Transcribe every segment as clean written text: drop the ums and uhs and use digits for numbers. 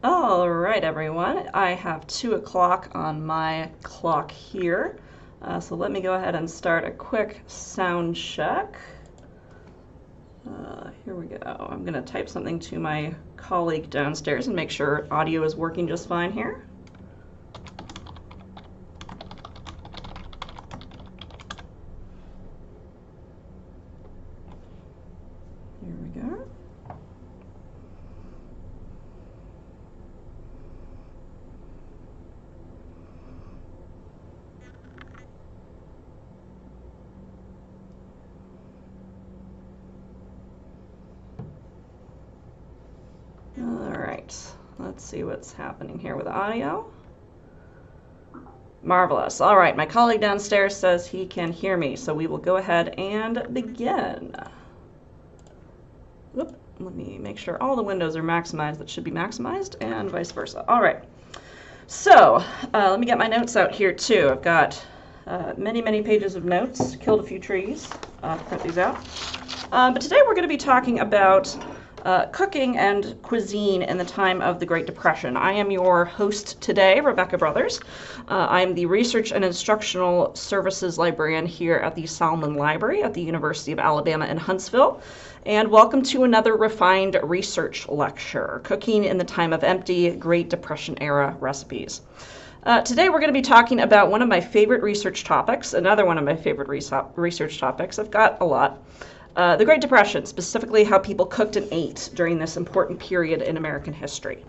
All right, everyone. I have 2 o'clock on my clock here. So let me go ahead and start a quick sound check. Here we go. I'm going to type something to my colleague downstairs and make sure audio is working just fine here. Here we go. Let's see what's happening here with audio. Marvelous. All right, my colleague downstairs says he can hear me, so we will go ahead and begin. Whoop, let me make sure all the windows are maximized that should be maximized, and vice versa. All right, so let me get my notes out here too. I've got many pages of notes, killed a few trees, print these out. But today we're going to be talking about cooking and cuisine in the time of the Great Depression. I am your host today, Rebecca Brothers. I am the Research and Instructional Services Librarian here at the Salmon Library at the University of Alabama in Huntsville. And welcome to another refined research lecture, Cooking in the Time of Empty Great Depression Era Recipes. Today we're going to be talking about one of my favorite research topics, another one of my favorite research topics. I've got a lot. The Great Depression, specifically how people cooked and ate during this important period in American history.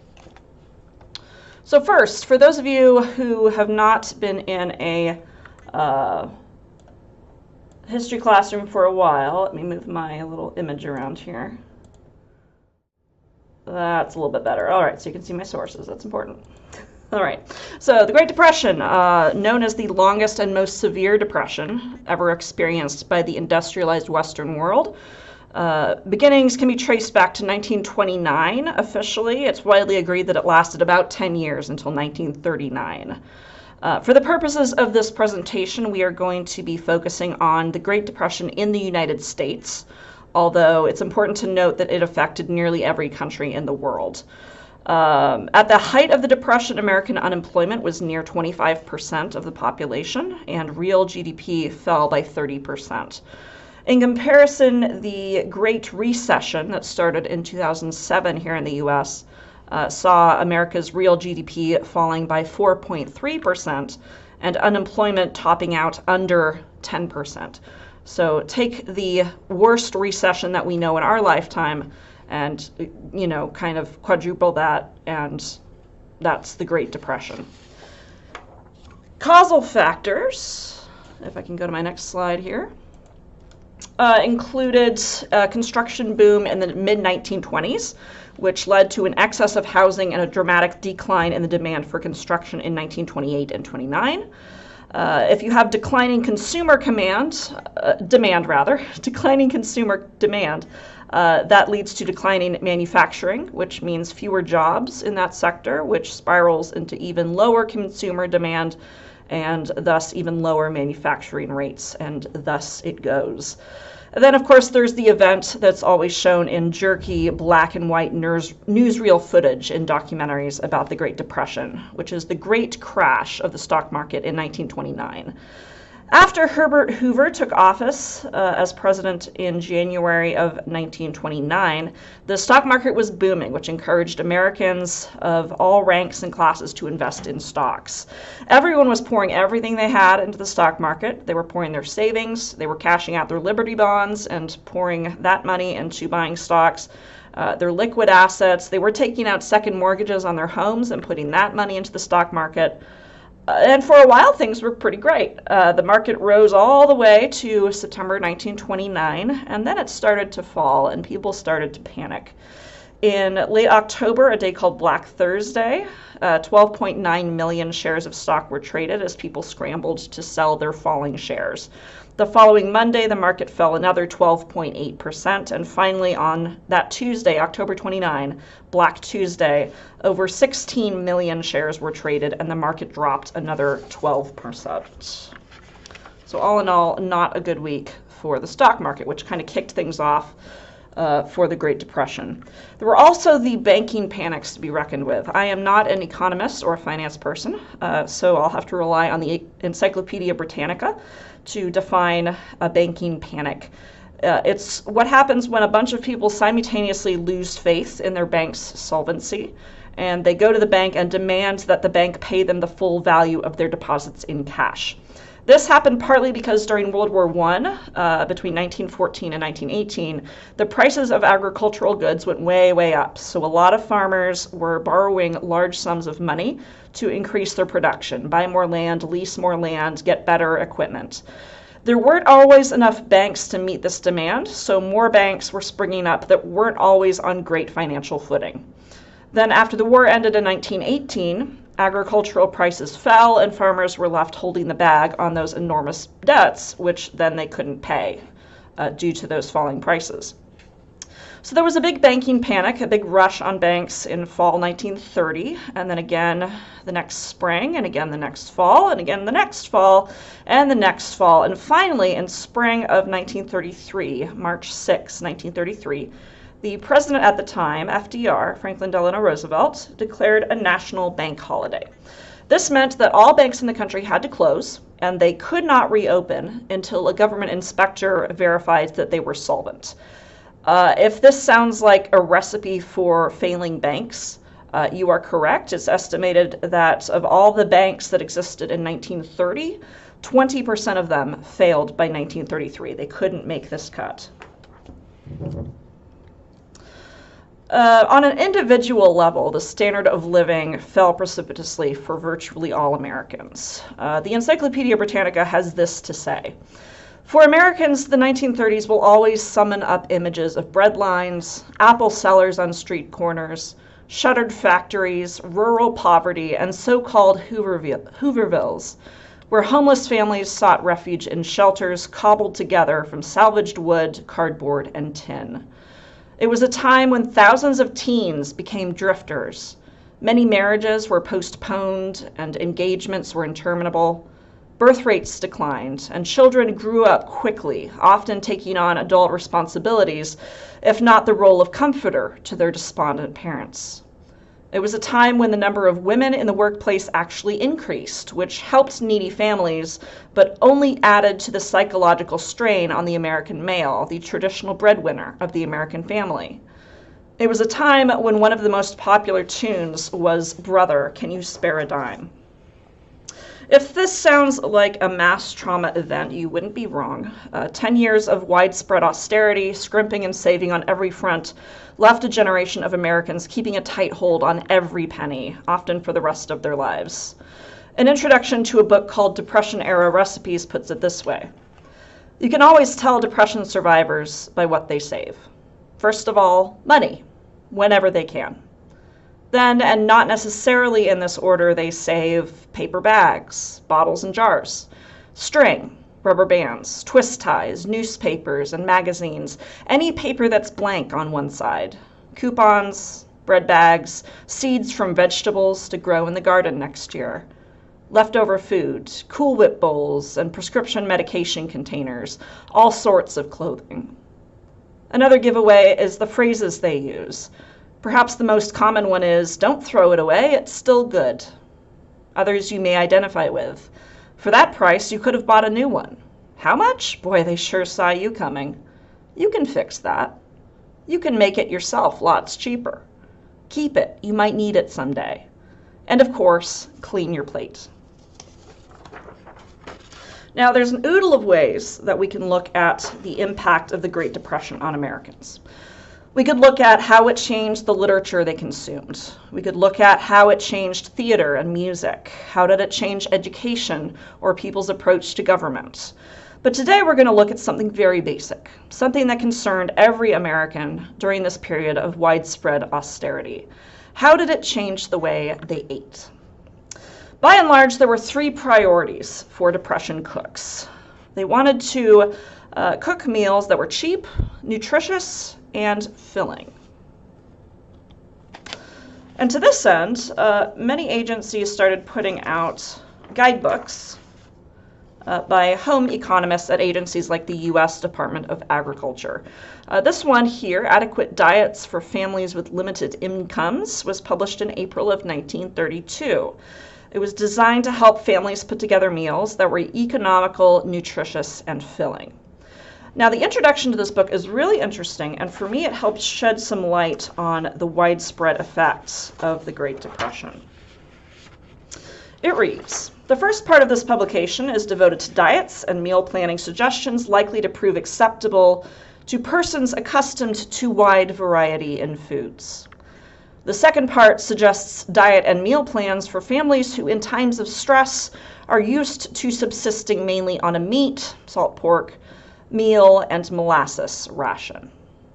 So first, for those of you who have not been in a history classroom for a while, let me move my little image around here. That's a little bit better. All right, so you can see my sources. That's important. All right, so the Great Depression, known as the longest and most severe depression ever experienced by the industrialized Western world. Beginnings can be traced back to 1929 officially. It's widely agreed that it lasted about 10 years until 1939. For the purposes of this presentation, we are going to be focusing on the Great Depression in the United States, although it's important to note that it affected nearly every country in the world. At the height of the Depression, American unemployment was near 25% of the population, and real GDP fell by 30%. In comparison, the Great Recession that started in 2007 here in the U.S. Saw America's real GDP falling by 4.3% and unemployment topping out under 10%. So take the worst recession that we know in our lifetime and, you know, kind of quadruple that, and that's the Great Depression. Causal factors, if I can go to my next slide here, included a construction boom in the mid-1920s, which led to an excess of housing and a dramatic decline in the demand for construction in 1928 and 29. If you have declining consumer declining consumer demand, that leads to declining manufacturing, which means fewer jobs in that sector, which spirals into even lower consumer demand and thus even lower manufacturing rates, and thus it goes. And then, of course, there's the event that's always shown in jerky black and white newsreel footage in documentaries about the Great Depression, which is the great crash of the stock market in 1929. After Herbert Hoover took office as president in January of 1929, the stock market was booming, which encouraged Americans of all ranks and classes to invest in stocks. Everyone was pouring everything they had into the stock market. They were pouring their savings, they were cashing out their Liberty bonds and pouring that money into buying stocks. Their liquid assets, they were taking out second mortgages on their homes and putting that money into the stock market. And for a while, things were pretty great. The market rose all the way to September 1929, and then it started to fall, and people started to panic. In late October, a day called Black Thursday, 12.9 million shares of stock were traded as people scrambled to sell their falling shares. The following Monday, the market fell another 12.8%, and finally on that Tuesday, October 29, Black Tuesday, over 16 million shares were traded, and the market dropped another 12%. So all in all, not a good week for the stock market, which kind of kicked things off for the Great Depression. There were also the banking panics to be reckoned with. I am not an economist or a finance person, so I'll have to rely on the Encyclopedia Britannica to define a banking panic. It's what happens when a bunch of people simultaneously lose faith in their bank's solvency, and they go to the bank and demand that the bank pay them the full value of their deposits in cash. This happened partly because during World War I, between 1914 and 1918, the prices of agricultural goods went way, way up. So a lot of farmers were borrowing large sums of money to increase their production, buy more land, lease more land, get better equipment. There weren't always enough banks to meet this demand, so more banks were springing up that weren't always on great financial footing. Then after the war ended in 1918, agricultural prices fell and farmers were left holding the bag on those enormous debts, which then they couldn't pay due to those falling prices. So there was a big banking panic, a big rush on banks in fall 1930, and then again the next spring, and again the next fall, and again the next fall, and the next fall. And finally, in spring of 1933, March 6, 1933, the president at the time, FDR, Franklin Delano Roosevelt, declared a national bank holiday. This meant that all banks in the country had to close, and they could not reopen until a government inspector verified that they were solvent. If this sounds like a recipe for failing banks, you are correct. It's estimated that of all the banks that existed in 1930, 20% of them failed by 1933. They couldn't make this cut. On an individual level, the standard of living fell precipitously for virtually all Americans. The Encyclopedia Britannica has this to say. For Americans, the 1930s will always summon up images of bread lines, apple sellers on street corners, shuttered factories, rural poverty, and so-called Hoovervilles, where homeless families sought refuge in shelters cobbled together from salvaged wood, cardboard, and tin. It was a time when thousands of teens became drifters. Many marriages were postponed and engagements were interminable. Birth rates declined, and children grew up quickly, often taking on adult responsibilities, if not the role of comforter to their despondent parents. It was a time when the number of women in the workplace actually increased, which helped needy families, but only added to the psychological strain on the American male, the traditional breadwinner of the American family. It was a time when one of the most popular tunes was "Brother, Can You Spare a Dime?" If this sounds like a mass trauma event, you wouldn't be wrong. 10 years of widespread austerity, scrimping and saving on every front, left a generation of Americans keeping a tight hold on every penny, often for the rest of their lives. An introduction to a book called Depression-Era Recipes puts it this way. You can always tell Depression survivors by what they save. First of all, money, whenever they can. Then, and not necessarily in this order, they save paper bags, bottles and jars, string, rubber bands, twist ties, newspapers and magazines, any paper that's blank on one side, coupons, bread bags, seeds from vegetables to grow in the garden next year, leftover food, Cool Whip bowls, and prescription medication containers, all sorts of clothing. Another giveaway is the phrases they use. Perhaps the most common one is, "Don't throw it away, it's still good." Others you may identify with. "For that price, you could have bought a new one." "How much? Boy, they sure saw you coming." "You can fix that." "You can make it yourself, lots cheaper." "Keep it, you might need it someday." And of course, clean your plate. Now, there's an oodle of ways that we can look at the impact of the Great Depression on Americans. We could look at how it changed the literature they consumed. We could look at how it changed theater and music. How did it change education or people's approach to government? But today we're going to look at something very basic, something that concerned every American during this period of widespread austerity. How did it change the way they ate? By and large, there were three priorities for Depression cooks. They wanted to cook meals that were cheap, nutritious, and filling. And to this end, many agencies started putting out guidebooks by home economists at agencies like the U.S. Department of Agriculture. This one here, Adequate Diets for Families with Limited Incomes, was published in April of 1932. It was designed to help families put together meals that were economical, nutritious, and filling. Now, the introduction to this book is really interesting, and for me it helps shed some light on the widespread effects of the Great Depression. It reads, "The first part of this publication is devoted to diets and meal planning suggestions likely to prove acceptable to persons accustomed to wide variety in foods. The second part suggests diet and meal plans for families who in times of stress are used to subsisting mainly on a meat, salt pork, meal, and molasses ration.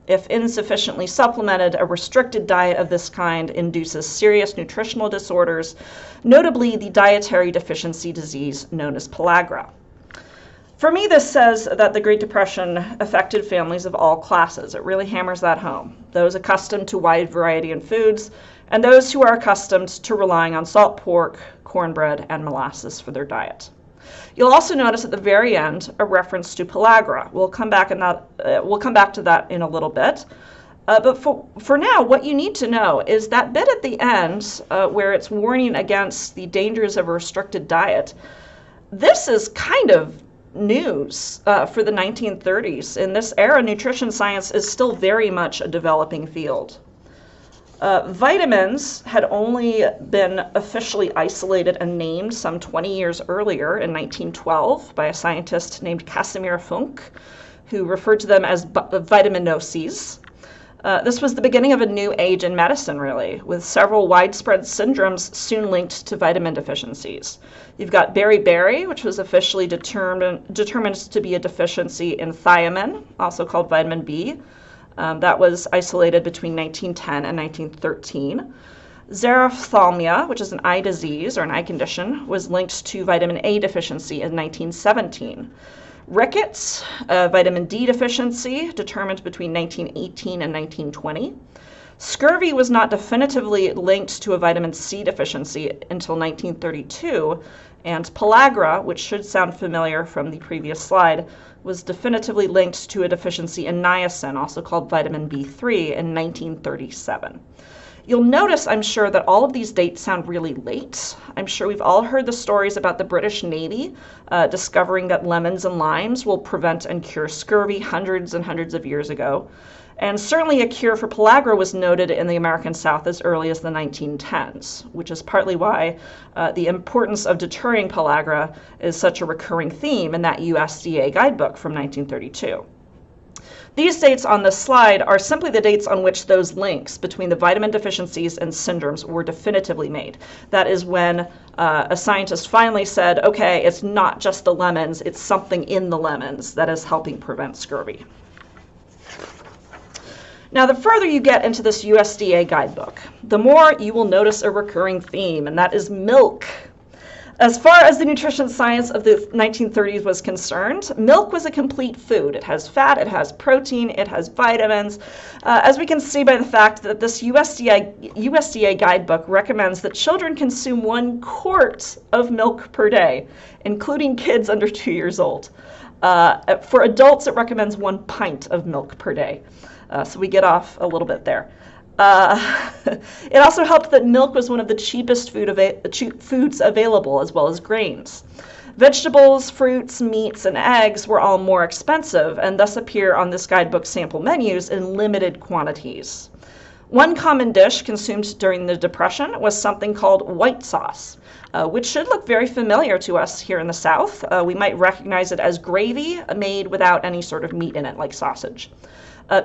If insufficiently supplemented, a restricted diet of this kind induces serious nutritional disorders, notably the dietary deficiency disease known as pellagra." For me, this says that the Great Depression affected families of all classes. It really hammers that home. Those accustomed to wide variety in foods, and those who are accustomed to relying on salt pork, cornbread, and molasses for their diet. You'll also notice at the very end a reference to pellagra. We'll come back to that in a little bit. But for now, what you need to know is that bit at the end where it's warning against the dangers of a restricted diet. This is kind of news for the 1930s. In this era, nutrition science is still very much a developing field. Vitamins had only been officially isolated and named some 20 years earlier in 1912 by a scientist named Casimir Funk, who referred to them as vitaminoses. This was the beginning of a new age in medicine, really, with several widespread syndromes soon linked to vitamin deficiencies. You've got beriberi, which was officially determined to be a deficiency in thiamine, also called vitamin B. That was isolated between 1910 and 1913. Xerophthalmia, which is an eye disease or an eye condition, was linked to vitamin A deficiency in 1917. Rickets, vitamin D deficiency, determined between 1918 and 1920. Scurvy was not definitively linked to a vitamin C deficiency until 1932, and pellagra, which should sound familiar from the previous slide, was definitively linked to a deficiency in niacin, also called vitamin B3, in 1937. You'll notice, I'm sure, that all of these dates sound really late. I'm sure we've all heard the stories about the British Navy discovering that lemons and limes will prevent and cure scurvy hundreds and hundreds of years ago. And certainly a cure for pellagra was noted in the American South as early as the 1910s, which is partly why the importance of deterring pellagra is such a recurring theme in that USDA guidebook from 1932. These dates on this slide are simply the dates on which those links between the vitamin deficiencies and syndromes were definitively made. That is when a scientist finally said, okay, it's not just the lemons, it's something in the lemons that is helping prevent scurvy. Now, the further you get into this USDA guidebook, the more you will notice a recurring theme, and that is milk. As far as the nutrition science of the 1930s was concerned, milk was a complete food. It has fat, it has protein, it has vitamins. As we can see by the fact that this USDA guidebook recommends that children consume 1 quart of milk per day, including kids under 2 years old. For adults, it recommends 1 pint of milk per day. So we get off a little bit there. It also helped that milk was one of the cheapest foods available, as well as grains. Vegetables, fruits, meats, and eggs were all more expensive and thus appear on this guidebook sample menus in limited quantities. One common dish consumed during the Depression was something called white sauce, which should look very familiar to us here in the South. We might recognize it as gravy made without any sort of meat in it, like sausage.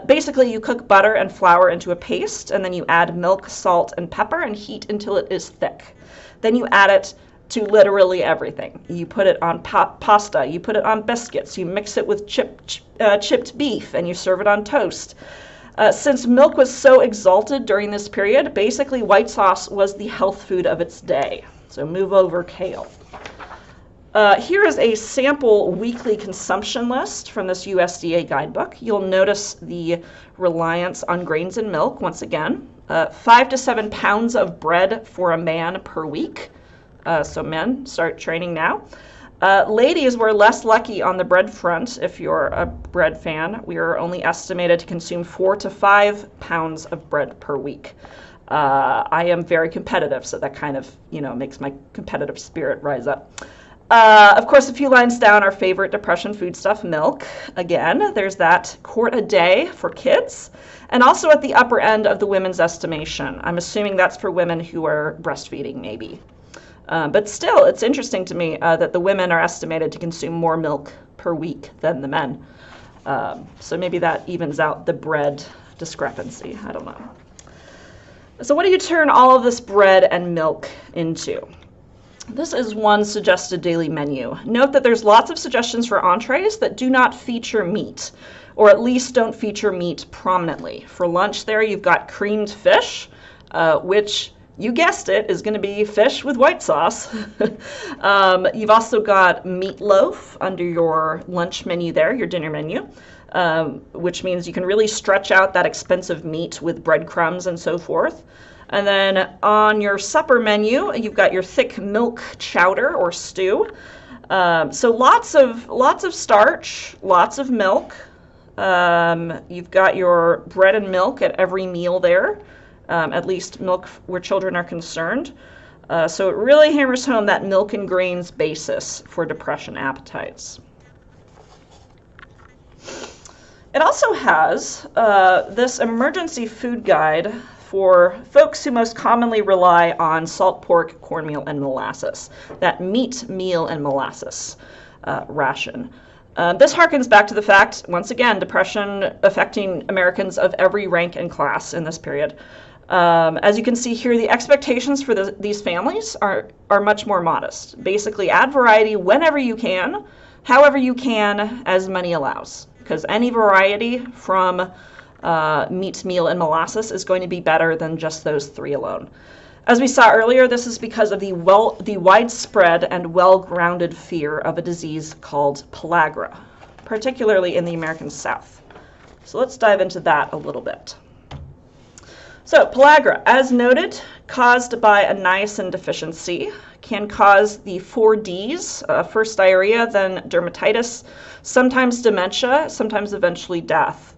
Basically, you cook butter and flour into a paste, and then you add milk, salt, and pepper and heat until it is thick. Then you add it to literally everything. You put it on pasta, you put it on biscuits, you mix it with chipped beef, and you serve it on toast. Since milk was so exalted during this period, basically white sauce was the health food of its day. So move over kale. Here is a sample weekly consumption list from this USDA guidebook. You'll notice the reliance on grains and milk once again. 5 to 7 pounds of bread for a man per week. So men, start training now. Ladies were less lucky on the bread front. If you're a bread fan, we are only estimated to consume 4 to 5 pounds of bread per week. I am very competitive, so that kind of, makes my competitive spirit rise up. Of course, a few lines down, our favorite depression foodstuff, milk. Again, there's that quart a day for kids, and also at the upper end of the women's estimation. I'm assuming that's for women who are breastfeeding, maybe. But still, it's interesting to me that the women are estimated to consume more milk per week than the men. So maybe that evens out the bread discrepancy. I don't know. So what do you turn all of this bread and milk into? This is one suggested daily menu. Note that there's lots of suggestions for entrees that do not feature meat, or at least don't feature meat prominently. For lunch there, you've got creamed fish, which, you guessed it, is going to be fish with white sauce. You've also got meatloaf under your lunch menu there, your dinner menu, which means you can really stretch out that expensive meat with breadcrumbs and so forth. And then on your supper menu, you've got your thick milk chowder or stew. So lots of starch, lots of milk. You've got your bread and milk at every meal there. At least milk where children are concerned. So it really hammers home that milk and grains basis for depression appetites. It also has this emergency food guide for folks who most commonly rely on salt pork, cornmeal, and molasses, that meat, meal, and molasses ration. This harkens back to the fact, once again, depression affecting Americans of every rank and class in this period. As you can see here, the expectations for these families are much more modest. Basically, add variety whenever you can, however you can, as money allows. Because any variety from meat, meal, and molasses is going to be better than just those three alone. As we saw earlier, this is because of the widespread and well-grounded fear of a disease called pellagra, particularly in the American South. So let's dive into that a little bit. So pellagra, as noted, caused by a niacin deficiency, can cause the 4 Ds, first diarrhea, then dermatitis, sometimes dementia, sometimes eventually death.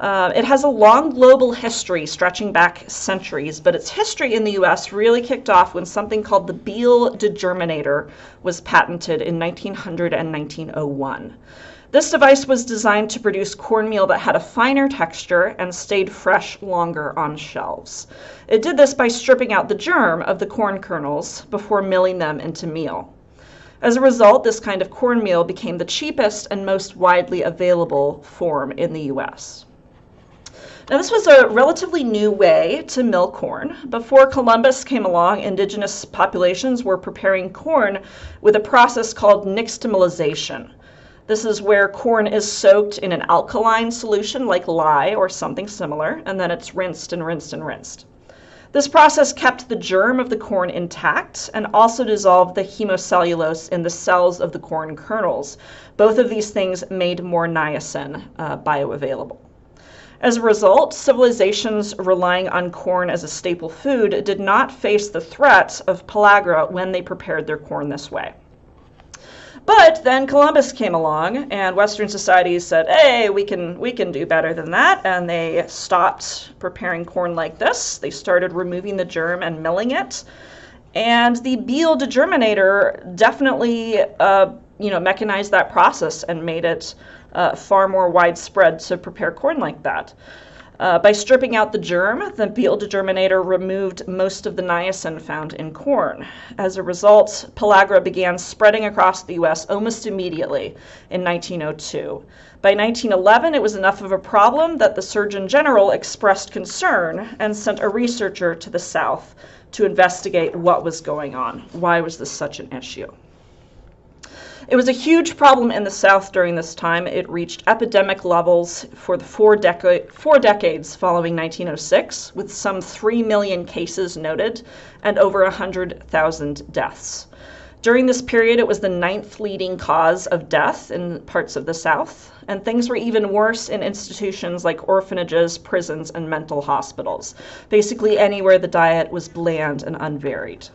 It has a long global history stretching back centuries, but its history in the US really kicked off when something called the Beal Degerminator was patented in 1900 and 1901. This device was designed to produce cornmeal that had a finer texture and stayed fresh longer on shelves. It did this by stripping out the germ of the corn kernels before milling them into meal. As a result, this kind of cornmeal became the cheapest and most widely available form in the US. Now, this was a relatively new way to mill corn. Before Columbus came along, indigenous populations were preparing corn with a process called nixtamalization. This is where corn is soaked in an alkaline solution like lye or something similar, and then it's rinsed and rinsed and rinsed. This process kept the germ of the corn intact and also dissolved the hemocellulose in the cells of the corn kernels. Both of these things made more niacin bioavailable. As a result, civilizations relying on corn as a staple food did not face the threat of pellagra when they prepared their corn this way. But then Columbus came along, and Western societies said, hey, we can do better than that, and they stopped preparing corn like this. They started removing the germ and milling it. And the Beal Degerminator definitely mechanized that process and made it far more widespread to prepare corn like that. By stripping out the germ, the Beal Degerminator removed most of the niacin found in corn. As a result, pellagra began spreading across the U.S. almost immediately in 1902. By 1911, it was enough of a problem that the Surgeon General expressed concern and sent a researcher to the South to investigate what was going on. Why was this such an issue? It was a huge problem in the South during this time. It reached epidemic levels for the four decades following 1906, with some 3 million cases noted and over 100,000 deaths. During this period, it was the 9th leading cause of death in parts of the South, and things were even worse in institutions like orphanages, prisons, and mental hospitals, basically anywhere the diet was bland and unvaried.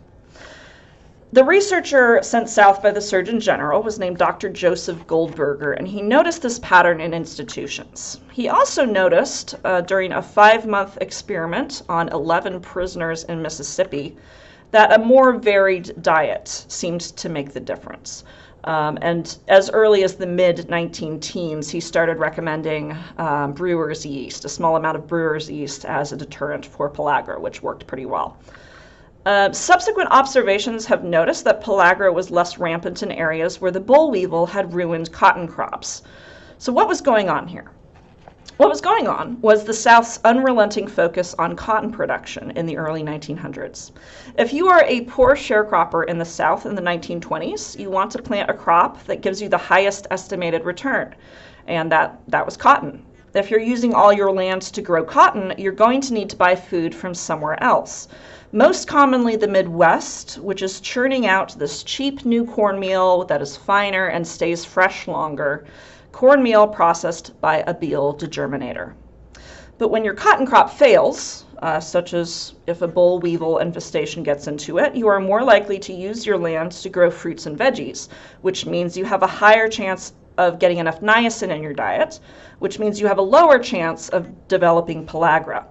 The researcher sent south by the Surgeon General was named Dr. Joseph Goldberger, and he noticed this pattern in institutions. He also noticed during a 5-month experiment on 11 prisoners in Mississippi that a more varied diet seemed to make the difference. And as early as the mid-19-teens, he started recommending brewer's yeast, a small amount of brewer's yeast, as a deterrent for pellagra, which worked pretty well. Subsequent observations have noticed that pellagra was less rampant in areas where the boll weevil had ruined cotton crops. So what was going on here? What was going on was the South's unrelenting focus on cotton production in the early 1900s. If you are a poor sharecropper in the South in the 1920s, you want to plant a crop that gives you the highest estimated return, and that was cotton. If you're using all your land to grow cotton, you're going to need to buy food from somewhere else. Most commonly the Midwest, which is churning out this cheap new cornmeal that is finer and stays fresh longer, cornmeal processed by a Beal Degerminator. But when your cotton crop fails, such as if a boll weevil infestation gets into it, you are more likely to use your land to grow fruits and veggies, which means you have a higher chance of getting enough niacin in your diet, which means you have a lower chance of developing pellagra.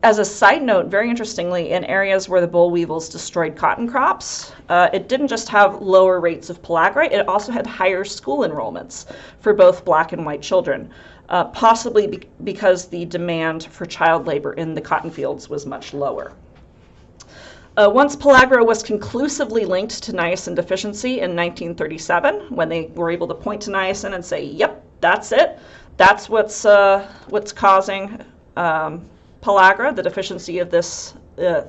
As a side note, very interestingly, in areas where the boll weevils destroyed cotton crops, it didn't just have lower rates of pellagra, it also had higher school enrollments for both black and white children, possibly because the demand for child labor in the cotton fields was much lower. Once pellagra was conclusively linked to niacin deficiency in 1937, when they were able to point to niacin and say, yep, that's it, that's what's causing pellagra, the deficiency of this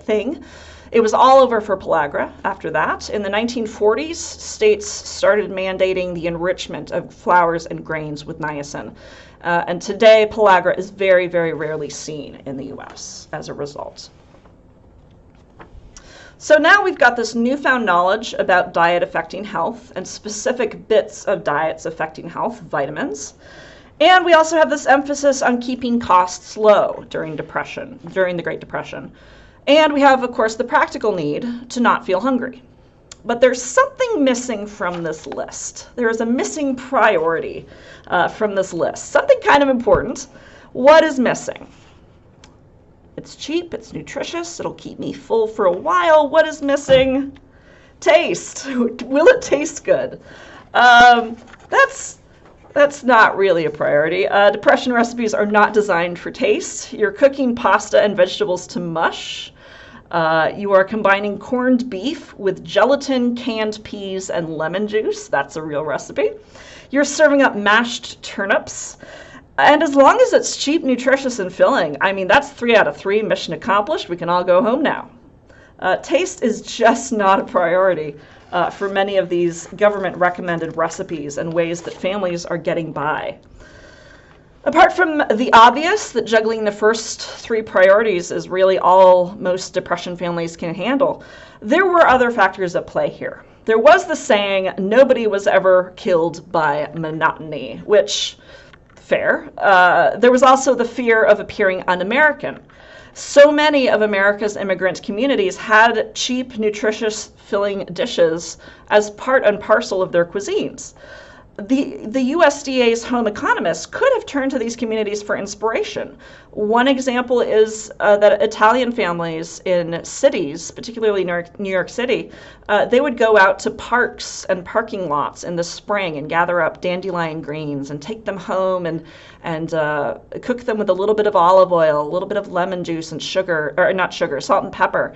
thing. It was all over for pellagra after that. In the 1940s, states started mandating the enrichment of flours and grains with niacin. And today, pellagra is very, very rarely seen in the US as a result. So now we've got this newfound knowledge about diet affecting health and specific bits of diets affecting health, vitamins. And we also have this emphasis on keeping costs low during the Great Depression. And we have, of course, the practical need to not feel hungry. But there's something missing from this list. There is a missing priority from this list. Something kind of important. What is missing? It's cheap, it's nutritious, it'll keep me full for a while. What is missing? Taste. Will it taste good? That's not really a priority. Depression recipes are not designed for taste. You're cooking pasta and vegetables to mush. You are combining corned beef with gelatin, canned peas, and lemon juice. That's a real recipe. You're serving up mashed turnips. And as long as it's cheap, nutritious, and filling, I mean, that's 3 out of 3, mission accomplished. We can all go home now. Taste is just not a priority for many of these government-recommended recipes and ways that families are getting by. Apart from the obvious that juggling the first 3 priorities is really all most depression families can handle, there were other factors at play here. There was the saying, nobody was ever killed by monotony, which, fair. There was also the fear of appearing un-American. So many of America's immigrant communities had cheap, nutritious, filling dishes as part and parcel of their cuisines. The USDA's home economists could have turned to these communities for inspiration. One example is that Italian families in cities, particularly New York City, they would go out to parks and parking lots in the spring and gather up dandelion greens and take them home and cook them with a little bit of olive oil, a little bit of lemon juice and sugar, or not sugar, salt and pepper.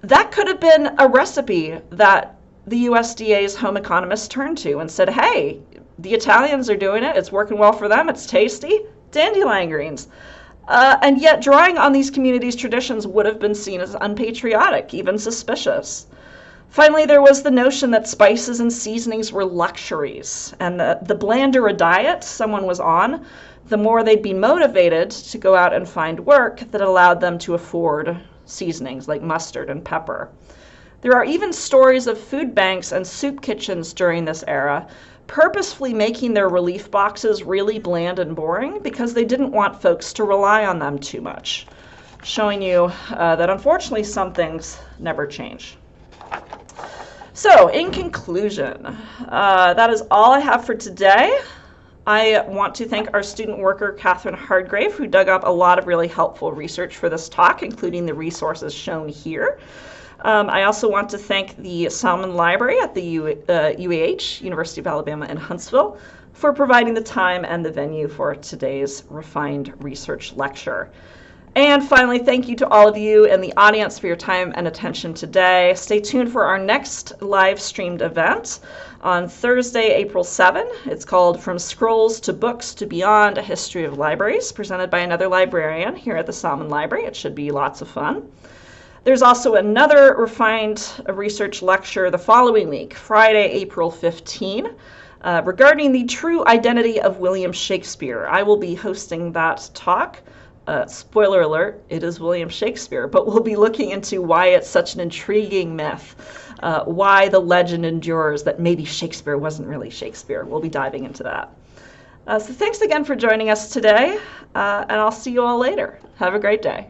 That could have been a recipe that the USDA's home economists turned to and said, hey, the Italians are doing it, it's working well for them, it's tasty, dandelion greens. And yet drawing on these communities' traditions would have been seen as unpatriotic, even suspicious. Finally, there was the notion that spices and seasonings were luxuries, and the blander a diet someone was on, the more they'd be motivated to go out and find work that allowed them to afford seasonings like mustard and pepper. There are even stories of food banks and soup kitchens during this era purposefully making their relief boxes really bland and boring because they didn't want folks to rely on them too much, showing you that unfortunately some things never change. So, in conclusion, that is all I have for today. I want to thank our student worker, Catherine Hardgrave, who dug up a lot of really helpful research for this talk, including the resources shown here. I also want to thank the Salmon Library at the UAH, University of Alabama in Huntsville, for providing the time and the venue for today's refined research lecture. And finally, thank you to all of you in the audience for your time and attention today. Stay tuned for our next live streamed event on Thursday, April 7. It's called From Scrolls to Books to Beyond, A History of Libraries, presented by another librarian here at the Salmon Library. It should be lots of fun. There's also another refined research lecture the following week, Friday, April 15, regarding the true identity of William Shakespeare. I will be hosting that talk. Spoiler alert, it is William Shakespeare, but we'll be looking into why it's such an intriguing myth, why the legend endures that maybe Shakespeare wasn't really Shakespeare. We'll be diving into that. So thanks again for joining us today, and I'll see you all later. Have a great day.